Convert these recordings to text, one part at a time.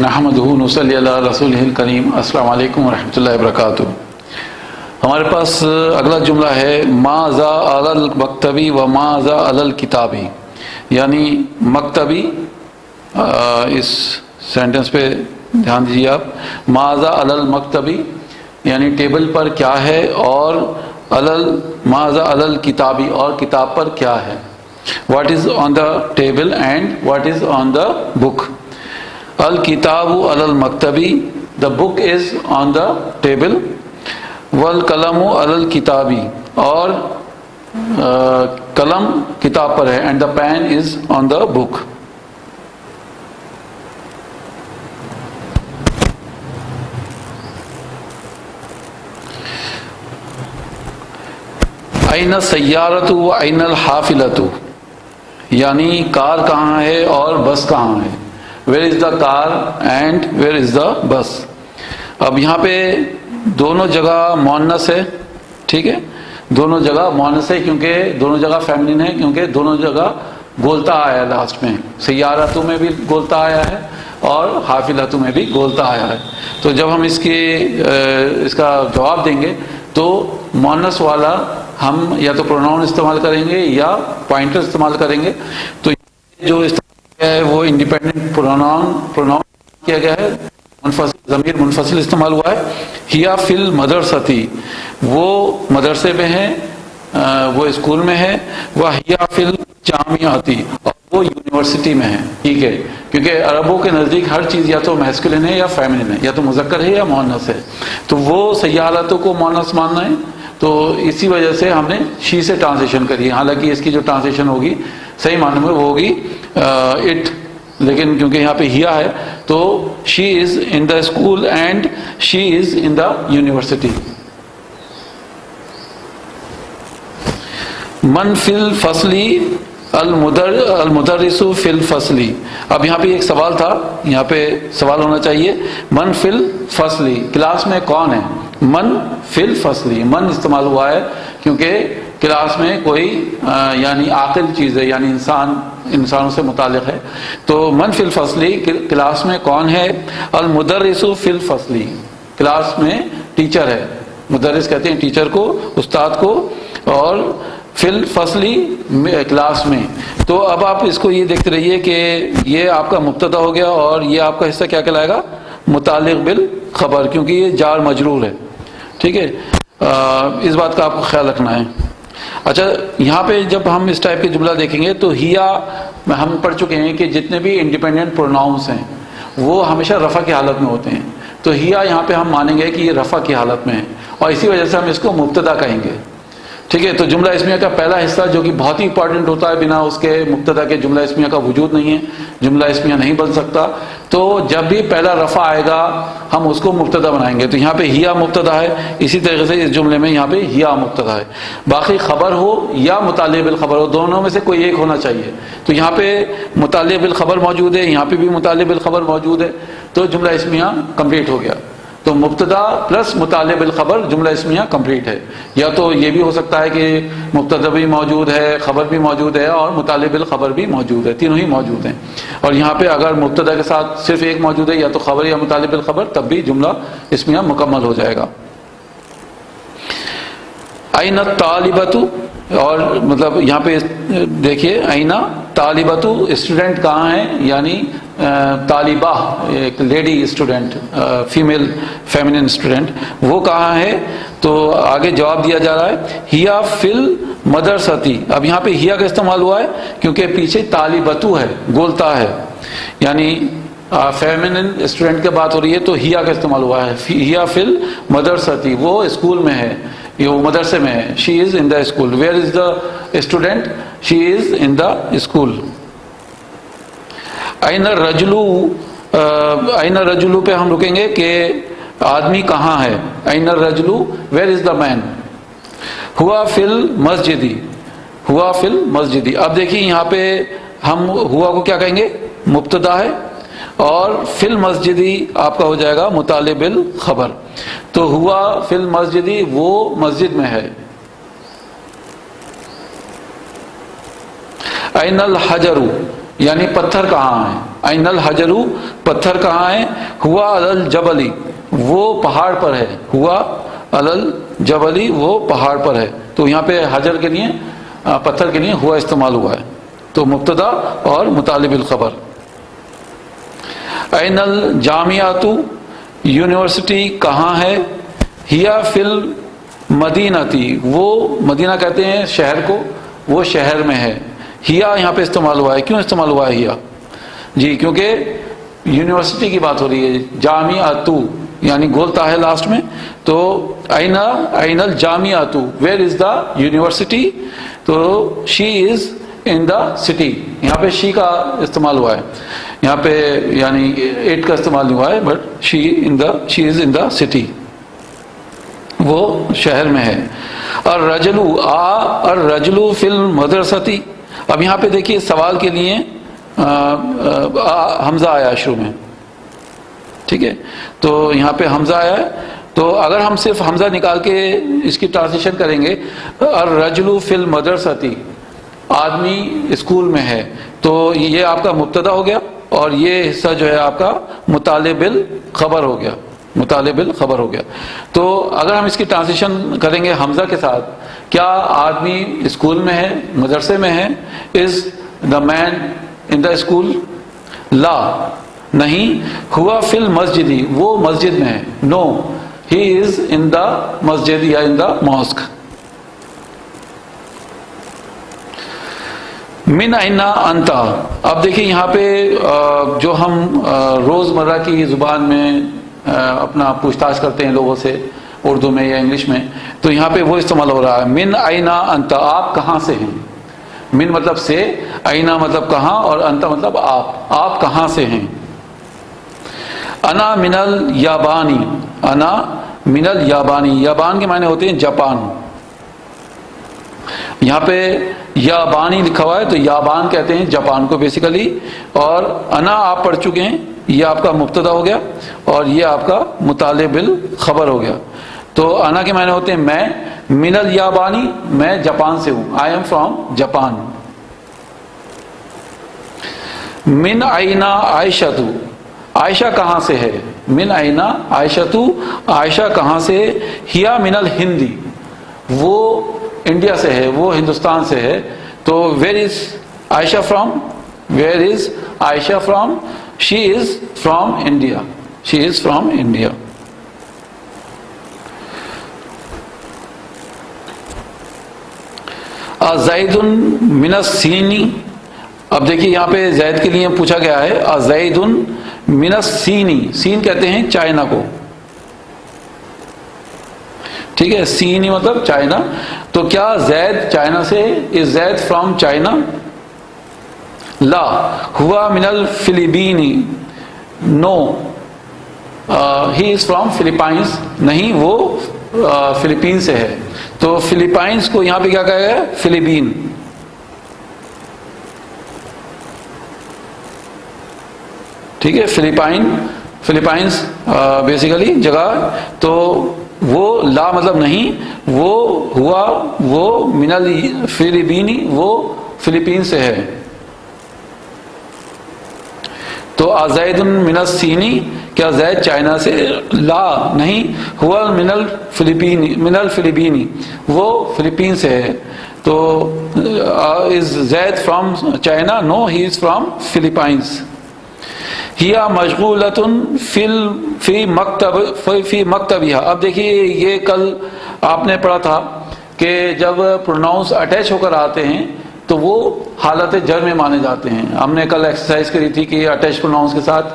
نحمدہ نصلی علی رسولہ الکریم۔ السلام علیکم ورحمۃ اللہ وبرکاتہ۔ ہمارے پاس اگلا جملہ ہے ماذا علی المکتبی و ماذا علی الکتابی، یعنی مکتبی، اس سینٹنس پہ دھیان دیجیے آپ۔ ماذا علی المکتبی یعنی ٹیبل پر کیا ہے، اور ماذا علی الکتابی اور کتاب پر کیا ہے۔ What is on the table and what is on the book. الکتاب علی المکتبی، دا بک از آن دا ٹیبل، والقلم علی الکتابی، اور قلم کتاب پر ہے، and the pen is on the book. این السیارۃ و این الحافلۃ، یعنی کار کہاں ہے اور بس کہاں ہے۔ Where is the car and where is the bus. اب یہاں پہ دونوں جگہ مؤنث ہے، ٹھیک ہے، دونوں جگہ مؤنث ہے کیونکہ دونوں جگہ فیمنن ہے، کیونکہ دونوں جگہ گولتا آیا ہے لاسٹ میں۔ سیارتوں میں بھی گولتا آیا ہے اور حافلتوں میں بھی گولتا آیا ہے۔ تو جب ہم اس کا جواب دیں گے تو مؤنث والا ہم یا تو پروناؤن استعمال کریں گے یا پوائنٹر استعمال کریں گے۔ تو جو استعمال کیا ہے وہ انڈیپینڈنٹ پروناؤن کیا گیا ہے، ضمیر منفصل استعمال ہوا ہے۔ ہیا فی المدرستی، وہ مدرسے میں ہے، وہ اسکول میں ہے۔ وہ ہیا فی الجامعاتی، اور وہ یونیورسٹی میں ہے، ٹھیک ہے، کیونکہ عربوں کے نزدیک ہر چیز یا تو میسکولن ہے یا فیمنن ہے، یا تو مذکر ہے یا مؤنث ہے۔ تو وہ سیارتوں کو مؤنث ماننا ہے، تو اسی وجہ سے ہم نے شی سے ٹرانسلیشن کری ہے۔ حالانکہ اس کی جو ٹرانسلیشن ہوگی صحیح معنی میں وہ ہوگی اٹ، لیکن کیونکہ یہاں پہ ہیا ہے تو she is in the school and she is in the university. من فی الفصلی المدرس فی الفصلی۔ اب یہاں پہ ایک سوال تھا، یہاں پہ سوال ہونا چاہیے، من فی الفصلی، کلاس میں کون ہے۔ من فی الفصلی، من استعمال ہوا ہے کیونکہ کلاس میں کوئی یعنی عاقل چیز ہے، یعنی انسانوں سے متعلق ہے۔ تو من فی الفصلی، کلاس میں کون ہے۔ المدرس فی الفصلی، کلاس میں ٹیچر ہے، مدرس کہتے ہیں ٹیچر کو، استاد کو، اور فی الفصلی کلاس میں۔ تو اب آپ اس کو یہ دیکھتے رہیے کہ یہ آپ کا مبتدا ہو گیا اور یہ آپ کا حصہ کیا کہلائے گا، متعلق بالخبر، کیونکہ یہ جار مجرور ہے، ٹھیک ہے۔ اس بات کا آپ کو خیال رکھنا ہے۔ اچھا، یہاں پہ جب ہم اس ٹائپ کے جملہ دیکھیں گے تو ہیا ہم پڑھ چکے ہیں کہ جتنے بھی انڈیپینڈنٹ پروناؤنس ہیں وہ ہمیشہ رفع کی حالت میں ہوتے ہیں۔ تو ہیا یہاں پہ ہم مانیں گے کہ یہ رفع کی حالت میں ہے، اور اسی وجہ سے ہم اس کو مبتدا کہیں گے، ٹھیک ہے۔ تو جملہ اسمیہ کا پہلا حصہ جو کہ بہت ہی امپورٹنٹ ہوتا ہے، بنا اس کے مبتدا کے جملہ اسمیہ کا وجود نہیں ہے، جملہ اسمیہ نہیں بن سکتا۔ تو جب بھی پہلا رفع آئے گا ہم اس کو مبتدا بنائیں گے۔ تو یہاں پہ ہیا مبتدا ہے، اسی طریقے سے اس جملے میں یہاں پہ ہیا مبتدا ہے۔ باقی خبر ہو یا متعلق بالخبر ہو، دونوں میں سے کوئی ایک ہونا چاہیے۔ تو یہاں پہ متعلق بالخبر موجود ہے، یہاں پہ بھی متعلق بالخبر موجود ہے، تو جملہ اسمیہ کمپلیٹ ہو گیا۔ تو مبتدا پلس متعلق بالخبر جملہ اسمیہ کمپلیٹ ہے۔ یا تو یہ بھی ہو سکتا ہے کہ مبتدا بھی موجود ہے، خبر بھی موجود ہے، اور متعلق بالخبر بھی موجود ہے، تینوں ہی موجود ہیں۔ اور یہاں پہ اگر مبتدا کے ساتھ صرف ایک موجود ہے، یا تو خبر یا متعلق بالخبر، تب بھی جملہ اسمیہ مکمل ہو جائے گا۔ این الطالبۃ، اور مطلب یہاں پہ دیکھیے این طالبۃ، اسٹوڈنٹ کہاں ہے، یعنی طالبہ ایک lady student, female feminine student, وہ کہاں ہے۔ تو آگے جواب دیا جا رہا ہے ہیا فی المدرستی۔ اب یہاں پہ ہیا کا استعمال ہوا ہے کیونکہ پیچھے طالبتو ہے، گولتا ہے، یعنی فیمنن اسٹوڈنٹ کی بات ہو رہی ہے، تو ہیا کا استعمال ہوا ہے۔ ہیا فی المدرستی، وہ اسکول میں ہے، یہ مدرسے میں ہے۔ She is in the school. Where is the student, she is in the school. این الرجل، این الرجل پہ ہم رکیں گے کہ آدمی کہاں ہے۔ این الرجل، ویئر از دا مین۔ ہوا فی المسجد، ہوا فی المسجد۔ اب دیکھیے یہاں پہ ہم ہوا کو کیا کہیں گے، مبتدا ہے، اور فی المسجد آپ کا ہو جائے گا متعلق بالخبر۔ تو ہوا فی المسجد، وہ مسجد میں ہے۔ این الحجر، یعنی پتھر کہاں ہے، این الحجرو پتھر کہاں ہے، ہوا علی الجبلی وہ پہاڑ پر ہے، ہوا علی الجبلی وہ پہاڑ پر ہے. تو یہاں پہ حجر کے لیے پتھر کے لیے ہوا استعمال ہوا ہے. تو مبتدا اور متعلق بالخبر. این الجامعۃ یونیورسٹی کہاں ہے، ہیا فی المدینتی وہ مدینہ کہتے ہیں شہر کو، وہ شہر میں ہے. ہیا یہاں پہ استعمال ہوا ہے. کیوں استعمال ہوا ہے ہیا؟ جی کیونکہ یونیورسٹی کی بات ہو رہی ہے. جامعۃ یعنی گولتا ہے لاسٹ میں. تو این الجامعۃ ویئر از دا یونیورسٹی، تو she is in the city. یہاں پہ شی کا استعمال ہوا ہے، یہاں پہ یعنی ایٹ کا استعمال نہیں ہوا ہے، but she is in the city, وہ شہر میں ہے. الرجل فی المدرستی. اب یہاں پہ دیکھیے سوال کے لیے حمزہ آیا شروع میں، ٹھیک ہے. تو یہاں پہ حمزہ آیا ہے. تو اگر ہم صرف حمزہ نکال کے اس کی ٹرانسلیشن کریں گے، الرجل فی المدرستی آدمی اسکول میں ہے، تو یہ آپ کا مبتدا ہو گیا اور یہ حصہ جو ہے آپ کا متعلق بالخبر ہو گیا، متعلق بالخبر ہو گیا. تو اگر ہم اس کی ٹرانسلیشن کریں گے حمزہ کے ساتھ، کیا آدمی اسکول میں ہے، مدرسے میں ہے؟ از دا مین ان دا اسکول؟ لا نہیں. ہوا فی المسجد وہ مسجد میں ہے. نو ہی از ان دا مسجد یا ان دا ماسک. من اینا انتا. اب دیکھیے یہاں پہ جو ہم روزمرہ کی زبان میں اپنا پوچھ تاچھ کرتے ہیں لوگوں سے اردو میں یا انگلش میں، تو یہاں پہ وہ استعمال ہو رہا ہے. من اینا انتا آپ کہاں سے ہیں. من مطلب سے، اینا مطلب کہاں، اور انتا مطلب آپ کہاں سے ہیں. انا من الیابانی. انا من الیابانی. یابان کے معنی ہوتے ہیں جاپان. یہاں پہ یابانی لکھا ہوا ہے تو یابان کہتے ہیں جاپان کو بیسیکلی. اور انا آپ پڑھ چکے ہیں، یہ آپ کا مبتدا ہو گیا اور یہ آپ کا متعلق بالخبر ہو گیا. تو انا کے معنی ہوتے ہیں میں. من الیابانی میں جاپان سے ہوں، آئی ایم فرام جاپان. من اینا عائشۃ عائشہ کہاں سے ہے. من اینا عائشۃ عائشہ کہاں سے. ہیا من الہندی وہ انڈیا سے ہے، وہ ہندوستان سے ہے. تو where is Ayesha from. Where is Ayesha from. She is from India. She is from India. Zaid من الصینی. اب دیکھیے یہاں پہ زید کے لیے پوچھا گیا ہے زید من الصینی. سین کہتے ہیں چائنا کو، ٹھیک ہے. سینی مطلب چائنا. تو کیا زید چائنا سے؟ از زید فرام چائنا؟ لا. ہوا من الفلپینی. نو ہی از فرام فلپائنس. نہیں وہ فلپین سے ہے. تو فلپائنس کو یہاں پہ کیا کہا گیا ہے؟ فلپین. ٹھیک ہے. فلپائنس بیسیکلی جگہ. تو وہ لا مطلب نہیں، وہ ہوا وہ من الفلپینی وہ فلپین سے ہے. تو زید من الصینی کیا زید چائنا سے؟ لا نہیں. ہوا من الفلپینی وہ فلپین سے ہے. تو is Zaid from China? No he is from Philippines. ہیا مشغولۃ فی مکتبہا. اب دیکھیے یہ کل آپ نے پڑھا تھا کہ جب پروناؤنس اٹیچ ہو کر آتے ہیں تو وہ حالت جر میں مانے جاتے ہیں. ہم نے کل ایکسرسائز کری تھی کہ اٹیچ پروناؤنس کے ساتھ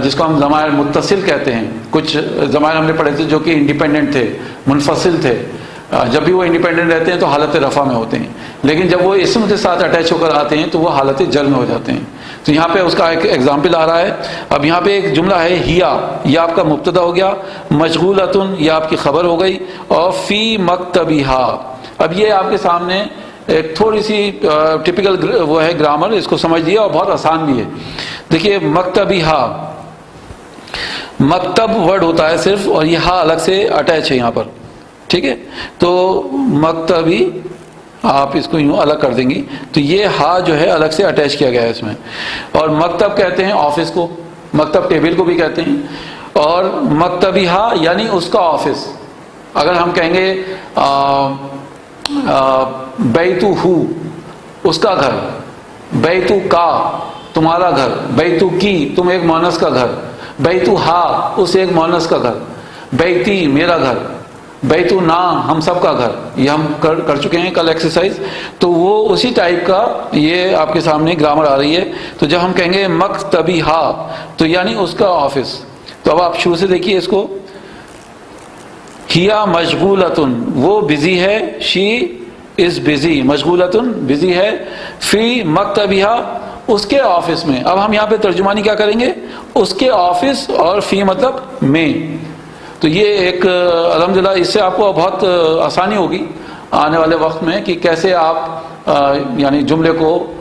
جس کو ہم ضمائر متصل کہتے ہیں، کچھ ضمائر ہم نے پڑھے تھے جو کہ انڈیپینڈنٹ تھے، منفصل تھے. جب بھی وہ انڈیپینڈنٹ رہتے ہیں تو حالت رفع میں ہوتے ہیں، لیکن جب وہ اسم کے ساتھ اٹیچ ہو کر آتے ہیں تو وہ حالت جر میں ہو جاتے ہیں. تو یہاں پہ اس کا ایک ایگزامپل آ رہا ہے. اب یہاں پہ ایک جملہ ہے ہیا، یہ آپ کا مبتدا ہو گیا. مشغولۃن یہ آپ کی خبر ہو گئی. اور فی مکتبہا. اب یہ آپ کے سامنے ایک تھوڑی سی ٹپیکل وہ ہے گرامر، اس کو سمجھ لیے اور بہت آسان بھی ہے. دیکھیے مکتبہا، مکتب ورڈ ہوتا ہے صرف، اور یہ ہا الگ سے اٹیچ ہے یہاں پر، ٹھیک ہے. تو مکتبی آپ اس کو یوں الگ کر دیں گی تو یہ ہا جو ہے الگ سے اٹیچ کیا گیا ہے اس میں. اور مکتب کہتے ہیں آفس کو، مکتب ٹیبل کو بھی کہتے ہیں. اور مکتبی ہا یعنی اس کا آفس. اگر ہم کہیں گے بیتو ہو اس کا گھر، بیتو کا تمہارا گھر، بیتو کی تم ایک مؤنث کا گھر، بیتو ہا اس ایک مؤنث کا گھر، بیتی میرا گھر، بیتو نا ہم سب کا گھر. یہ ہم کر چکے ہیں کل ایکسرسائز. تو وہ اسی ٹائپ کا یہ آپ کے سامنے گرامر آ رہی ہے. تو جب ہم کہیں گے مکتبی ہا تو یعنی اس کا آفس. تو اب آپ شروع سے دیکھیے اس کو. ہیا مشغولتن وہ بزی ہے، شی از بزی، مشغولتن بزی ہے، فی مکتبیہا اس کے آفس میں. اب ہم یہاں پہ ترجمانی کیا کریں گے؟ اس کے آفس اور فی مطلب میں. تو یہ ایک الحمدللہ اس سے آپ کو بہت آسانی ہوگی آنے والے وقت میں کہ کیسے آپ یعنی جملے کو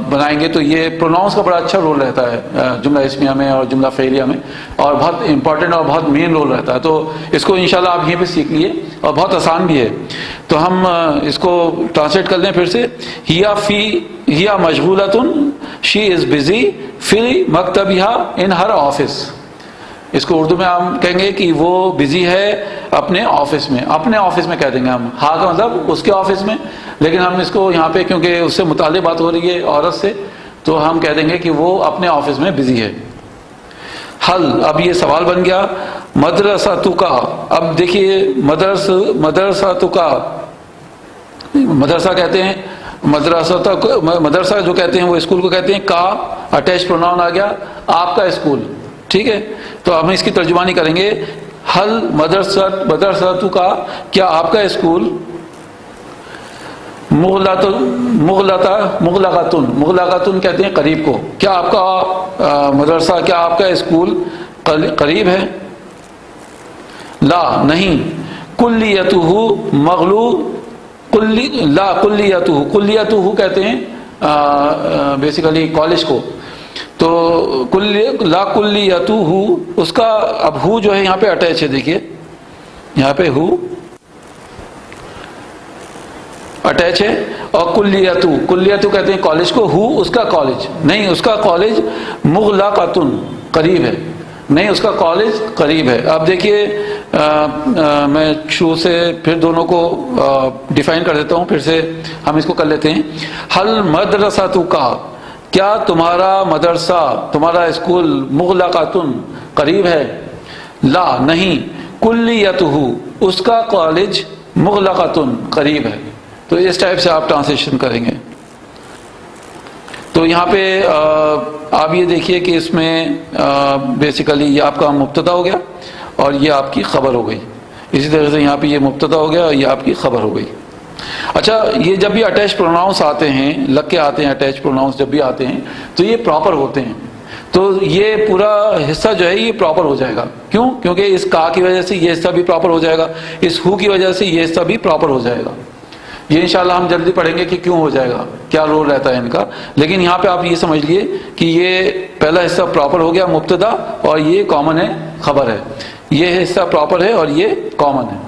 بنائیں گے. تو یہ پروناؤنس کا بڑا اچھا رول رہتا ہے جملہ اسمیہ میں اور جملہ فعلیہ میں، اور بہت امپورٹنٹ اور بہت مین رول رہتا ہے. تو اس کو انشاءاللہ آپ یہیں پہ سیکھ لیے اور بہت آسان بھی ہے. تو ہم اس کو ٹرانسلیٹ کر لیں پھر سے. ہیا مشغولتن شی از بزی فی مکتبیہا ان ہر آفس. اس کو اردو میں ہم کہیں گے کہ وہ بزی ہے اپنے آفس میں. اپنے آفس میں کہہ دیں گے ہم. ہاں کا مطلب اس کے آفس میں، لیکن ہم اس کو یہاں پہ کیونکہ اس سے متعلق بات ہو رہی ہے عورت سے تو ہم کہہ دیں گے کہ وہ اپنے آفس میں بزی ہے. حل اب یہ سوال بن گیا. مدرسۃکا اب دیکھیے مدرسۃکا مدرسہ کہتے ہیں، مدرسہ جو کہتے ہیں وہ اسکول کو کہتے ہیں. کا اٹیچ پروناؤن آ گیا آپ کا اسکول. ٹھیک ہے، تو ہم اس کی ترجمانی کریں گے. حل مدرسۃکا کیا آپ کا اسکول مغلقۃن کہتے ہیں قریب کو. کیا آپ کا مدرسہ کیا آپ کا اسکول قریب ہے؟ لا نہیں. کلیتہ مغلوق لا کلیتہ کہتے ہیں بیسیکلی کالج کو. تو لا کلیتہ اس کا اب ہو جو ہے یہاں پہ اٹیچ ہے. دیکھیے یہاں پہ ہو اٹیچ ہے. اور کلیتہ کہتے ہیں کالج کو. ہو اس کا کالج نہیں، اس کا کالج مغلقۃن قریب ہے. نہیں اس کا کالج قریب ہے. اب دیکھیے میں شروع سے پھر دونوں کو ڈیفائن کر دیتا ہوں. پھر سے ہم اس کو کر لیتے ہیں. حل مدرسۃکا کیا تمہارا مدرسہ تمہارا اسکول مغلقۃن قریب ہے؟ لا نہیں. کلیتہ اس کا کالج مغلقۃن قریب ہے. تو اس ٹائپ سے آپ ٹرانسلیشن کریں گے. تو یہاں پہ آپ یہ دیکھیے کہ اس میں بیسیکلی یہ آپ کا مبتدا ہو گیا اور یہ آپ کی خبر ہو گئی. اسی طرح سے یہاں پہ یہ مبتدا ہو گیا اور یہ آپ کی خبر ہو گئی. اچھا یہ جب بھی اٹیچ پروناؤنس آتے ہیں، لگ کے آتے ہیں اٹیچ پروناؤنس جب بھی آتے ہیں تو یہ پراپر ہوتے ہیں. تو یہ پورا حصہ جو ہے یہ پراپر ہو جائے گا. کیوں؟ کیونکہ اس کا کی وجہ سے یہ حصہ بھی پراپر ہو جائے گا، اس ہو کی وجہ سے یہ حصہ بھی پراپر ہو جائے گا. یہ انشاءاللہ ہم جلدی پڑھیں گے کہ کیوں ہو جائے گا، کیا رول رہتا ہے ان کا. لیکن یہاں پہ آپ یہ سمجھ لیے کہ یہ پہلا حصہ پراپر ہو گیا مبتدا، اور یہ کامن ہے خبر ہے. یہ حصہ پراپر ہے اور یہ کامن ہے.